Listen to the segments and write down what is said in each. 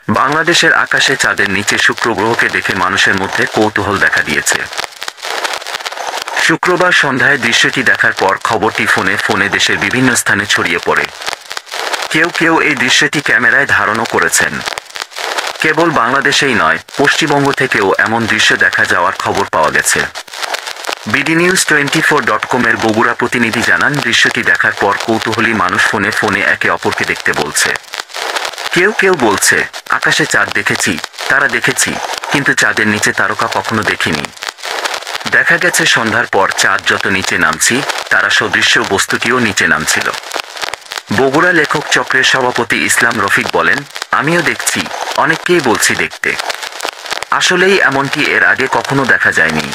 বাংলাদেশের আকাশে চাঁদের নিচে শুক্র গ্রহকে দেখে মানুষের মধ্যে কৌতূহল দেখা দিয়েছে। শুক্রবার সন্ধ্যায় দৃশ্যটি দেখার পর খবরটি ফোনে ফোনে দেশের বিভিন্ন স্থানে ছড়িয়ে পড়ে। কেউ কেউ এই দৃশ্যটি ক্যামেরায় ধারণও করেছেন। কেবল বাংলাদেশেই নয়, পশ্চিমবঙ্গ থেকেও এমন দৃশ্য দেখা যাওয়ার খবর পাওয়া গেছে। BDNews24.com এর বগুড়া প্রতিনিধি জানান, দৃশ্যটি দেখার পর কৌতূহলী মানুষ ফোনে ফোনে একে অপরকে দেখতে বলছে। কেউ কেউ বলছে, আকাশে চাঁদ দেখেছি, তারা দেখেছি, কিন্তু চাঁদের নিচে তারকা কখনো দেখিনি। দেখা গেছে সন্ধ্যার পর চাঁদ যত নিচে নামছি, তারা সদৃশ্য বস্তুটিও নিচে নামছিল। বগুড়া লেখক চক্রের সভাপতি ইসলাম রফিক বলেন, আমিও দেখছি, অনেককেই বলছি দেখতে। আসলেই এমনটি এর আগে কখনো দেখা যায়নি।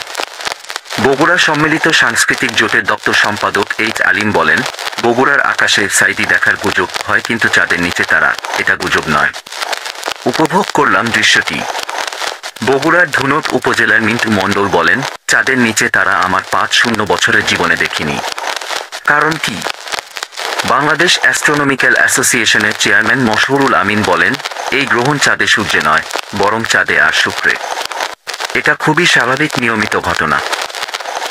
বগুড়া সম্মিলিত সাংস্কৃতিক জোটের দপ্তর সম্পাদক এইচ আলিম বলেন, বগুড়ার আকাশে সাইদি দেখার গুজব হয়, কিন্তু চাঁদের নিচে তারা, এটা গুজব নয়। উপভোগ করলাম দৃশ্যটি। বগুড়ার ধুনট উপজেলার মিন্টু মণ্ডল বলেন, চাঁদের নিচে তারা আমার ৫-০ বছরের জীবনে দেখিনি। কারণ কি? বাংলাদেশ অ্যাস্ট্রোনমিক্যাল অ্যাসোসিয়েশনের চেয়ারম্যান মশহুরুল আমিন বলেন, এই গ্রহণ চাঁদে সূর্যে নয়, বরং চাঁদে আর শুক্রে। এটা খুবই স্বাভাবিক নিয়মিত ঘটনা।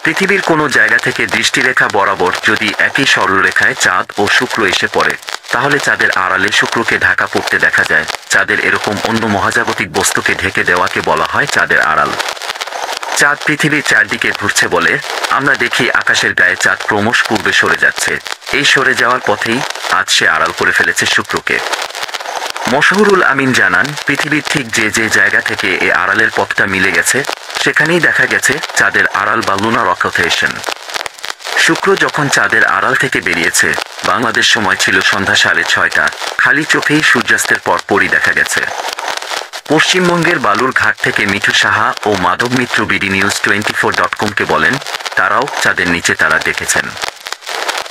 পৃথিবীর কোনো জায়গা থেকে দৃষ্টিরেখা বরাবর যদি একই সরলরেখায় চাঁদ ও শুক্র এসে পড়ে, তাহলে চাঁদের আড়ালে শুক্রকে ঢাকা পড়তে দেখা যায়। চাঁদের এরকম অন্য মহাজাগতিক বস্তুকে ঢেকে দেওয়াকে বলা হয় চাঁদের আড়াল। চাঁদ পৃথিবীর চারদিকে ঘুরছে বলে আমরা দেখি আকাশের গায়ে চাঁদ ক্রমশ পূর্বে সরে যাচ্ছে। এই সরে যাওয়ার পথেই আজ সে আড়াল করে ফেলেছে শুক্রকে। মশহুরুল আমিন জানান, পৃথিবীর ঠিক যে যে জায়গা থেকে এই আড়ালের পথটা মিলে গেছে, সেখানেই দেখা গেছে চাঁদের আড়াল বা লুনার অকুপেশন। শুক্র যখন চাঁদের আড়াল থেকে বেরিয়েছে, বাংলাদেশ সময় ছিল সন্ধ্যা 6:30। খালি চোখেই সূর্যাস্তের পরপরই দেখা গেছে। পশ্চিমবঙ্গের বালুরঘাট থেকে মিঠু সাহা ও মাধব মিত্র BDNews24.com-কে বলেন, তারাও চাঁদের নিচে তারা দেখেছেন।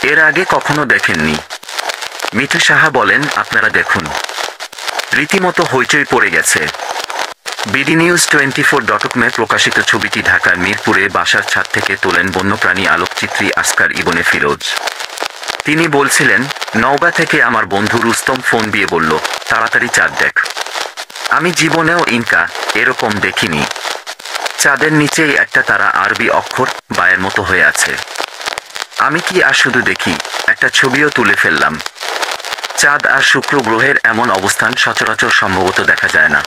এর আগে কখনো দেখেননি। মিঠু সাহা বলেন, আপনারা দেখুন, রীতিমতো হইচই পড়ে গেছে। BDNews24.com-এ প্রকাশিত ছবিটি ঢাকার মিরপুরে বাসার ছাদ থেকে তোলেন বন্যপ্রাণী আলোকচিত্রী আসকার ইবনে ফিরোজ। তিনি বলছিলেন, নওগাঁ থেকে আমার বন্ধু রুস্তম ফোন দিয়ে বলল, তাড়াতাড়ি চাঁদ দেখ। আমি জীবনেও ইনকা এরকম দেখিনি। চাঁদের নিচেই একটা তারা আরবি অক্ষর বায়ের মতো হয়ে আছে। আমি কি আর শুধু দেখি, একটা ছবিও তুলে ফেললাম। চাঁদ আর শুক্র গ্রহের এমন অবস্থান সচরাচর সম্ভবত দেখা যায় না।